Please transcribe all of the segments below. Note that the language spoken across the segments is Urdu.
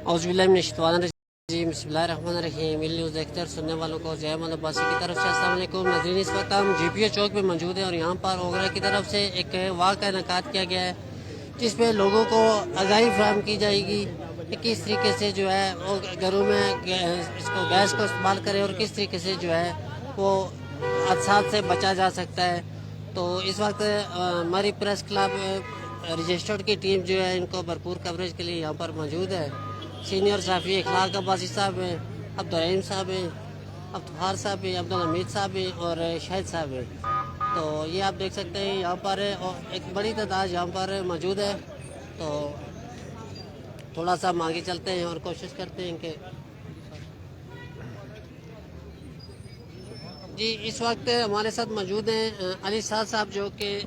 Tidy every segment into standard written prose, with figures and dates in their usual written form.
جی بسم اللہ الرحمن الرحیم۔ نیوز دیکھتے اور سننے والوں کو زیب عباسی کی طرف سے السلام علیکم ناظرین۔ اس وقت ہم جی پی او چوک پہ موجود ہیں اور یہاں پر اوگرا کی طرف سے ایک واک کا انعقاد کیا گیا ہے جس پہ لوگوں کو آگاہی فراہم کی جائے گی کہ کس طریقے سے جو ہے وہ گھروں میں اس کو گیس کو استعمال کرے اور کس طریقے سے جو ہے وہ حادثات سے بچا جا سکتا ہے۔ تو اس وقت ہماری پریس کلب رجسٹرڈ کی ٹیم جو ہے ان کو بھرپور کوریج کے لیے یہاں پر موجود ہے۔ سینئر صحافی اخلاق عباسی صاحب ہیں، عبدالرحیم صاحب ہیں، عبدالغفار صاحب ہیں، عبدالحمید صاحب ہیں اور شاہد صاحب ہیں۔ تو یہ آپ دیکھ سکتے ہیں یہاں پر ایک بڑی تعداد یہاں پر موجود ہے۔ تو تھوڑا سا ہم آگے چلتے ہیں اور کوشش کرتے ہیں کہ جی اس وقت ہمارے ساتھ موجود ہیں علی صاحب جو کہ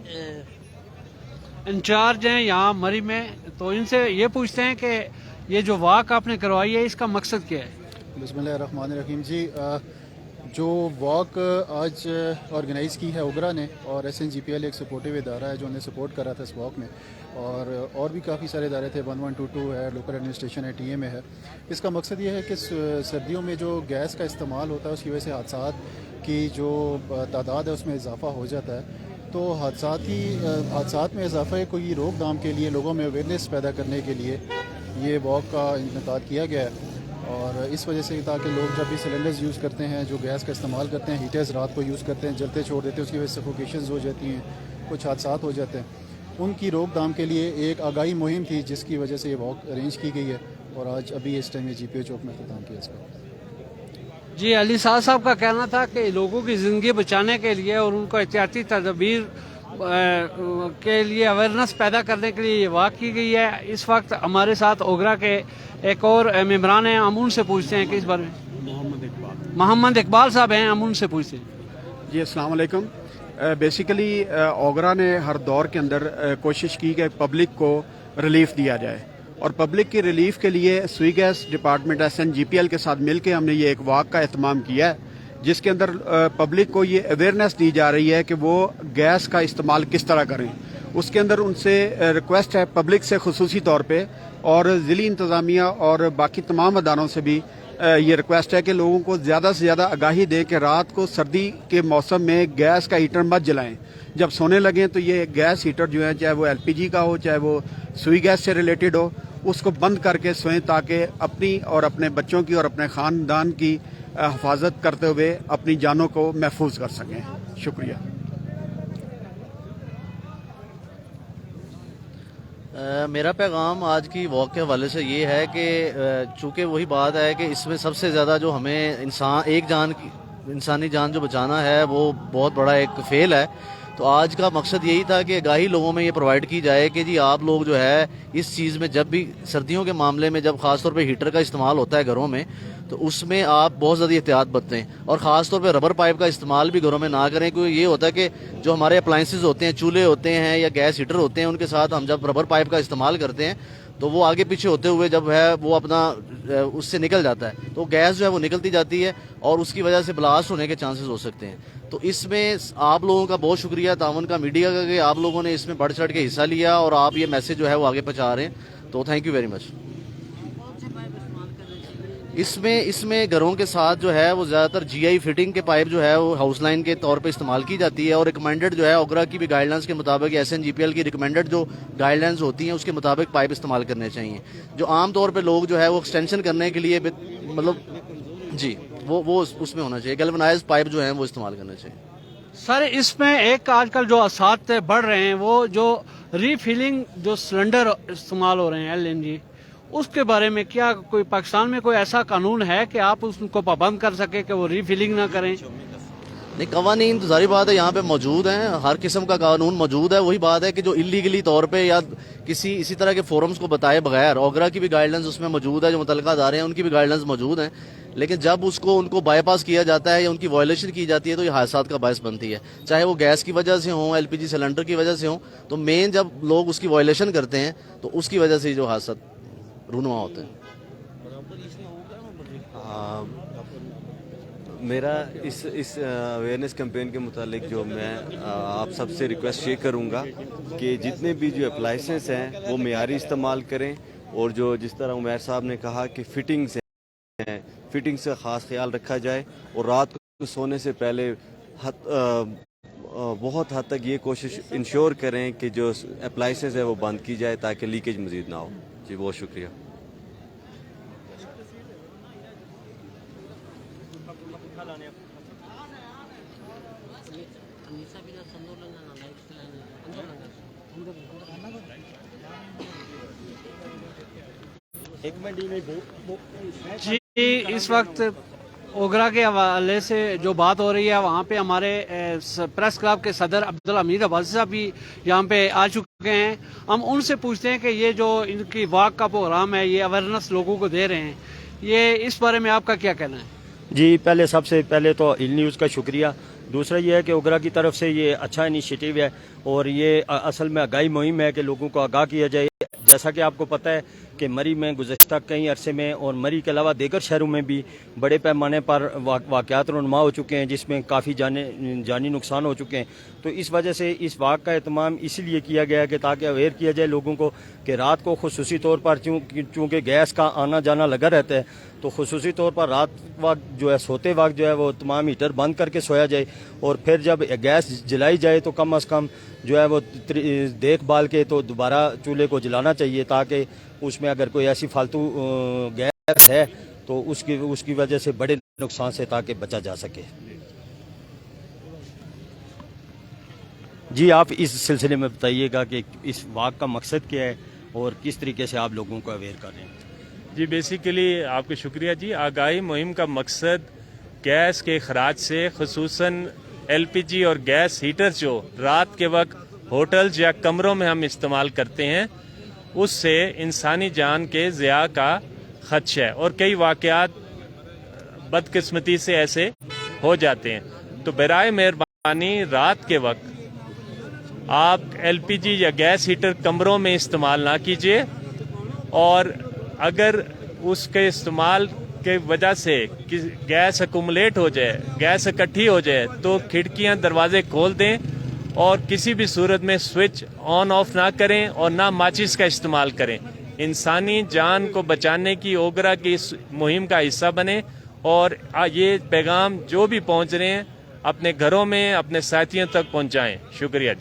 انچارج ہیں یہاں مری میں، تو ان سے یہ پوچھتے ہیں کہ یہ جو واک آپ نے کروائی ہے اس کا مقصد کیا ہے؟ بسم اللہ الرحمن الرحیم۔ جی جو واک آج آرگنائز کی ہے اوگرا نے، اور S N G P L ایک سپورٹیو ادارہ ہے جو انہیں سپورٹ کر رہا تھا اس واک میں، اور بھی کافی سارے ادارے تھے، 1122 ہے، لوکل ایڈمنسٹریشن ہے، ٹی ایم اے ہے۔ اس کا مقصد یہ ہے کہ سردیوں میں جو گیس کا استعمال ہوتا ہے اس کی وجہ سے حادثات کی جو تعداد ہے اس میں اضافہ ہو جاتا ہے۔ تو حادثات میں اضافہ کوئی روک تھام کے لیے، لوگوں میں اویئرنیس پیدا کرنے کے لیے یہ واک کا انعقاد کیا گیا ہے۔ اور اس وجہ سے تاکہ لوگ جب بھی سلنڈرز یوز کرتے ہیں، جو گیس کا استعمال کرتے ہیں، ہیٹرز رات کو یوز کرتے ہیں، جلتے چھوڑ دیتے ہیں، اس کی وجہ سے سفوکیشنز ہو جاتی ہیں، کچھ حادثات ہو جاتے ہیں، ان کی روک تھام کے لیے ایک آگاہی مہم تھی جس کی وجہ سے یہ واک ارینج کی گئی ہے، اور آج ابھی اس ٹائم یہ جی پی او چوک میں اختتام کیا اس کا۔ جی علی صاحب کا کہنا تھا کہ لوگوں کی زندگی بچانے کے لیے اور ان کو احتیاطی تدابیر کے لیے اویئرنیس پیدا کرنے کے لیے یہ واک کی گئی ہے۔ اس وقت ہمارے ساتھ اوگرا کے ایک اور ممبران ہیں، ہم ان سے پوچھتے ہیں کہ اس بارے میں محمد اقبال صاحب ہیں، ہم ان سے پوچھتے ہیں۔ جی السلام علیکم۔ بیسیکلی اوگرا نے ہر دور کے اندر کوشش کی کہ پبلک کو ریلیف دیا جائے، اور پبلک کی ریلیف کے لیے Sui gas department S N G P L کے ساتھ مل کے ہم نے یہ ایک واک کا اہتمام کیا ہے، جس کے اندر پبلک کو یہ اویئرنیس دی جا رہی ہے کہ وہ گیس کا استعمال کس طرح کریں۔ اس کے اندر ان سے ریکویسٹ ہے پبلک سے خصوصی طور پہ، اور ضلعی انتظامیہ اور باقی تمام اداروں سے بھی یہ ریکویسٹ ہے کہ لوگوں کو زیادہ سے زیادہ آگاہی دیں کہ رات کو سردی کے موسم میں گیس کا ہیٹر مت جلائیں، جب سونے لگیں تو یہ گیس ہیٹر جو ہے، چاہے وہ ایل پی جی کا ہو، چاہے وہ سوئی گیس سے ریلیٹڈ ہو، اس کو بند کر کے سوئیں تاکہ اپنی اور اپنے بچوں کی اور اپنے خاندان کی حفاظت کرتے ہوئے اپنی جانوں کو محفوظ کر سکیں۔ شکریہ۔ میرا پیغام آج کی واک کے حوالے سے یہ ہے کہ چونکہ وہی بات ہے کہ اس میں سب سے زیادہ جو ہمیں انسانی جان جو بچانا ہے وہ بہت بڑا ایک فیل ہے، تو آج کا مقصد یہی تھا کہ آگاہی لوگوں میں یہ پرووائڈ کی جائے کہ جی آپ لوگ جو ہے اس چیز میں، جب بھی سردیوں کے معاملے میں جب خاص طور پہ ہیٹر کا استعمال ہوتا ہے گھروں میں، تو اس میں آپ بہت زیادہ احتیاط برتیں، اور خاص طور پہ ربر پائپ کا استعمال بھی گھروں میں نہ کریں، کیونکہ یہ ہوتا ہے کہ جو ہمارے اپلائنسز ہوتے ہیں، چولہے ہوتے ہیں یا گیس ہیٹر ہوتے ہیں، ان کے ساتھ ہم جب ربر پائپ کا استعمال کرتے ہیں تو وہ آگے پیچھے ہوتے ہوئے جب ہے وہ اپنا اس سے نکل جاتا ہے، تو گیس جو ہے وہ نکلتی جاتی ہے اور اس کی وجہ سے بلاسٹ ہونے کے چانسز ہو سکتے ہیں۔ تو اس میں آپ لوگوں کا بہت شکریہ، تعاون کا میڈیا کا، کہ آپ لوگوں نے اس میں بڑھ چڑھ کے حصہ لیا اور آپ یہ میسج جو ہے وہ آگے پہنچا رہے ہیں، تو تھینک یو ویری مچ۔ اس میں گھروں کے ساتھ جو ہے وہ زیادہ تر جی آئی فٹنگ کے پائپ جو ہے وہ ہاؤس لائن کے طور پہ استعمال کی جاتی ہے، اور ریکمینڈڈ جو ہے اوگرا کی بھی گائیڈ لائنس کے مطابق، S N G P L کی ریکمینڈڈ جو گائیڈ لائنس ہوتی ہیں اس کے مطابق پائپ استعمال کرنے چاہیے۔ جو عام طور پہ لوگ جو ہے وہ ایکسٹینشن کرنے کے لیے مطلب جی وہ اس میں ہونا چاہیے، گیلونائز پائپ جو ہیں وہ استعمال کرنے چاہیے۔ سر اس میں ایک آج کل جو اساتذہ بڑھ رہے ہیں، وہ جو ری فلنگ جو سلنڈر استعمال ہو رہے ہیں ایل این جی، اس کے بارے میں کیا کوئی پاکستان میں کوئی ایسا قانون ہے کہ آپ اس کو پابند کر سکے کہ وہ ری فلنگ نہ کریں؟ نہیں، قوانین تو ظاہری بات ہے یہاں پہ موجود ہیں، ہر قسم کا قانون موجود ہے۔ وہی بات ہے کہ جو انلیگلی طور پہ یا کسی اسی طرح کے فورمز کو بتائے بغیر، اوگرا کی بھی گائیڈ لائنز اس میں موجود ہے، جو متعلقہ ادارے ہیں ان کی بھی گائیڈ لائنز موجود ہیں، لیکن جب ان کو بائی پاس کیا جاتا ہے یا ان کی وائلیشن کی جاتی ہے تو یہ حادثات کا باعث بنتی ہے، چاہے وہ گیس کی وجہ سے ہوں، ایل پی جی سلنڈر کی وجہ سے ہوں۔ تو مین جب لوگ اس کی وائلیشن کرتے ہیں تو اس کی وجہ سے جو حادثات رونما ہوتے ہیں۔ میرا اس اویئرنیس کیمپین کے متعلق جو میں آپ سب سے ریکویسٹ یہ کروں گا کہ جتنے بھی جو اپلائنسز ہیں وہ معیاری استعمال کریں، اور جو جس طرح عمیر صاحب نے کہا کہ فٹنگس ہیں، فٹنگس کا خاص خیال رکھا جائے، اور رات کو سونے سے پہلے بہت حد تک یہ کوشش انشور کریں کہ جو اپلائنسز ہے وہ بند کی جائے تاکہ لیکیج مزید نہ ہو. جی بہت شکریہ. جی اس وقت اوگرا کے حوالے سے جو بات ہو رہی ہے وہاں پہ ہمارے پریس کلب کے صدر عبدالحمید عباسی صاحب بھی یہاں پہ آ چکے ہیں. ہم ان سے پوچھتے ہیں کہ یہ جو ان کی واک کا پروگرام ہے، یہ اویئرنیس لوگوں کو دے رہے ہیں، یہ اس بارے میں آپ کا کیا کہنا ہے؟ جی سب سے پہلے تو ایل نیوز کا شکریہ. دوسرا یہ ہے کہ اوگرا کی طرف سے یہ اچھا انیشیٹو ہے، اور یہ اصل میں آگاہی مہم ہے کہ لوگوں کو آگاہ کیا جائے. جیسا کہ آپ کو پتہ ہے کہ مری میں گزشتہ کئی عرصے میں اور مری کے علاوہ دیگر شہروں میں بھی بڑے پیمانے پر واقعات رونما ہو چکے ہیں، جس میں کافی جانی نقصان ہو چکے ہیں. تو اس وجہ سے اس واقعہ کا اہتمام اسی لیے کیا گیا ہے کہ تاکہ اویئر کیا جائے لوگوں کو کہ رات کو خصوصی طور پر چونکہ گیس کا آنا جانا لگا رہتا ہے، تو خصوصی طور پر رات وقت جو ہے سوتے وقت جو ہے وہ تمام ہیٹر بند کر کے سویا جائے، اور پھر جب گیس جلائی جائے تو کم از کم جو ہے وہ دیکھ بھال کے تو دوبارہ چولہے کو جلانا چاہیے، تاکہ اس میں اگر کوئی ایسی فالتو گیس ہے تو اس کی وجہ سے بڑے نقصان سے تاکہ بچا جا سکے. جی آپ اس سلسلے میں بتائیے گا کہ اس واک کا مقصد کیا ہے اور کس طریقے سے آپ لوگوں کو اویئر کر رہے ہیں. جی بیسیکلی آپ کا شکریہ. جی آگاہی مہم کا مقصد گیس کے اخراج سے، خصوصاً ایل پی جی اور گیس ہیٹر جو رات کے وقت ہوٹلز یا کمروں میں ہم استعمال کرتے ہیں، اس سے انسانی جان کے ضیاع کا خدشہ ہے، اور کئی واقعات بدقسمتی سے ایسے ہو جاتے ہیں. تو برائے مہربانی رات کے وقت آپ ایل پی جی یا گیس ہیٹر کمروں میں استعمال نہ کیجیے، اور اگر اس کے استعمال کی وجہ سے گیس اکومولیٹ ہو جائے، گیس اکٹھی ہو جائے، تو کھڑکیاں دروازے کھول دیں، اور کسی بھی صورت میں سوئچ آن آف نہ کریں اور نہ ماچس کا استعمال کریں. انسانی جان کو بچانے کی اوگرا کی اس مہم کا حصہ بنیں، اور یہ پیغام جو بھی پہنچ رہے ہیں اپنے گھروں میں اپنے ساتھیوں تک پہنچائیں. شکریہ.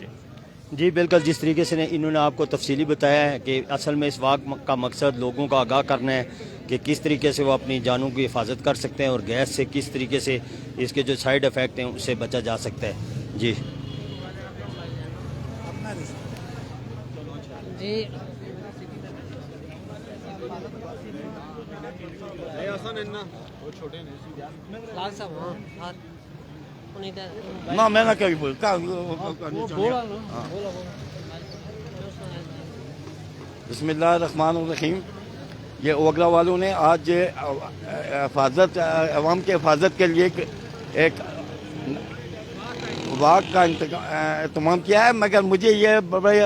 جی بالکل جس طریقے سے انہوں نے آپ کو تفصیلی بتایا ہے کہ اصل میں اس واقعہ کا مقصد لوگوں کا آگاہ کرنا ہے کہ کس طریقے سے وہ اپنی جانوں کی حفاظت کر سکتے ہیں، اور گیس سے کس طریقے سے اس کے جو سائیڈ افیکٹ ہیں اس سے بچا جا سکتا ہے. جی جی میں نہ کیا بولتا. بسم اللہ الرحمن الرحیم. یہ اوگرا والوں نے آج حفاظت عوام کی حفاظت کے لیے ایک واک کا اہتمام کیا ہے، مگر مجھے یہ بڑے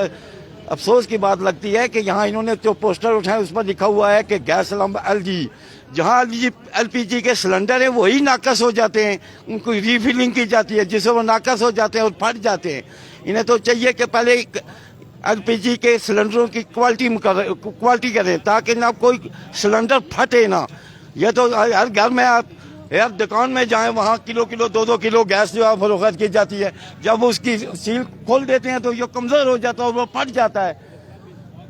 افسوس کی بات لگتی ہے کہ یہاں انہوں نے جو پوسٹر اٹھائے اس پر لکھا ہوا ہے کہ گیس لمب ایل جی، جہاں ایل پی جی کے سلنڈر ہیں وہی ناقص ہو جاتے ہیں، ان کو ریفلنگ کی جاتی ہے جس سے وہ ناقص ہو جاتے ہیں اور پھٹ جاتے ہیں. انہیں تو چاہیے کہ پہلے ایل پی جی کے سلنڈروں کی کوالٹی کریں تاکہ نہ کوئی سلنڈر پھٹے نہ. یہ تو ہر گھر میں آپ ہر دکان میں جائیں وہاں کلو 2 کلو گیس جو ہے فروخت کی جاتی ہے، جب اس کی سیل کھول دیتے ہیں تو یہ کمزور ہو جاتا ہے اور وہ پھٹ جاتا ہے.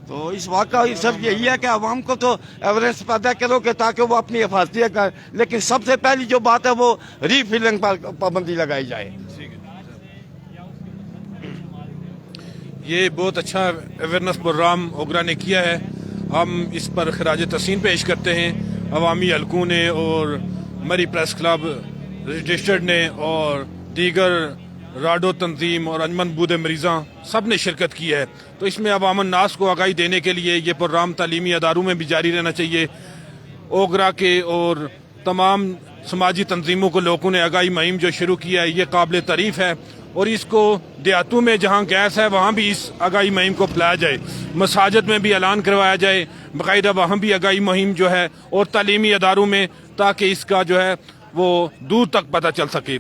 تو اس واقعہ سب یہی ہے کہ عوام کو تو اویئرنیس پیدا کرو کہ تاکہ وہ اپنی حفاظتیں کریں، لیکن سب سے پہلی جو بات ہے وہ ریفلنگ پر پابندی لگائی جائے. یہ بہت اچھا اویئرنیس پروگرام اوگرا نے کیا ہے، ہم اس پر خراج تحسین پیش کرتے ہیں. عوامی حلقوں نے اور مری پریس کلب رجسٹرڈ نے اور دیگر راڈو تنظیم اور انجمن بود مریضاں سب نے شرکت کی ہے. تو اس میں عوام الناس کو آگاہی دینے کے لیے یہ پروگرام تعلیمی اداروں میں بھی جاری رہنا چاہیے. اوگرا کے اور تمام سماجی تنظیموں کو لوگوں نے آگاہی مہم جو شروع کیا ہے یہ قابل تعریف ہے، اور اس کو دیہاتوں میں جہاں گیس ہے وہاں بھی اس آگاہی مہم کو پھیلایا جائے، مساجد میں بھی اعلان کروایا جائے باقاعدہ، وہاں بھی آگاہی مہم جو ہے، اور تعلیمی اداروں میں، تاکہ اس کا جو ہے وہ دور تک پتہ چل سکے.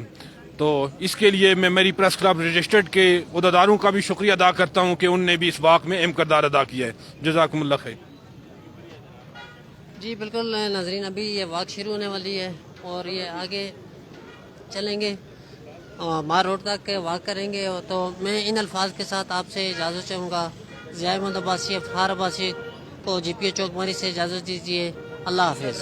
تو اس کے لیے میں میری پریس کلب رجسٹرڈ کے عہدیداروں کا بھی شکریہ ادا کرتا ہوں کہ ان نے بھی اس واقعے میں اہم کردار ادا کیا ہے. جزاکم اللہ خیر. جی بالکل ناظرین، ابھی یہ واک شروع ہونے والی ہے اور یہ آگے چلیں گے مار روڈ تک واک کریں گے. تو میں ان الفاظ کے ساتھ آپ سے اجازت چاہوں گا. ضیاء احمد عباسی، افخار عباسی کو جی پی او چوک مری سے اجازت دیجیے. اللہ حافظ.